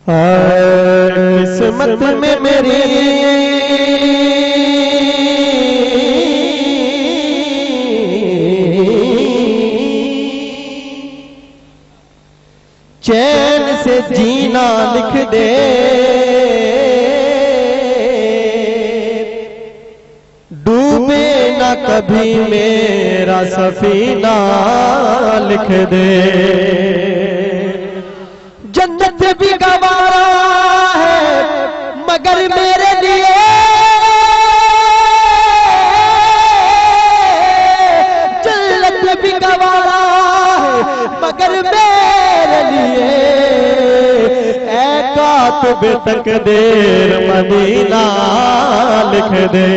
किस्मत में मेरी चैन से जीना लिख दे, डूबे ना कभी मेरा सफीना लिख दे। जन्नत भी गवारा है मगर मेरे लिए, जन्नत भी गवारा है मगर मेरे लिए। ऐ कातिब तकदीर मदीना लिख दे,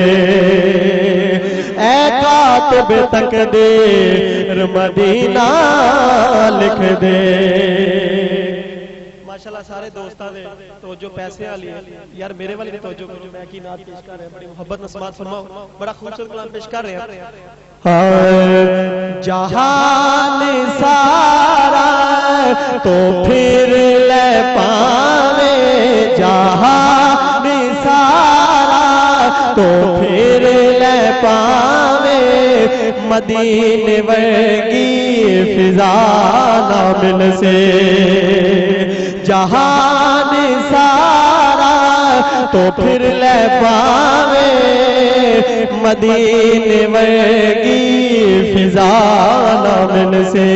ऐ कातिब तकदीर मदीना लिख दे। माशाल्लाह सारे दोस्तां दे तवज्जो पैसे वाली यार, मेरे वाली ने तवज्जो करो। मैं की नात पेश कर रहा, बड़ी मोहब्बत नस्मात फरमाओ, बड़ा खूबसूरत कलाम पेश कर रहे हैं। जहान सारा तो फिर ले पावे, जहान सारा तो फिर ले पावे, मदीने वर्गी फिजा ना मिल से। जहान सारा तो फिर ले पावे, मदीने वर्गी फिजा ना मिल से।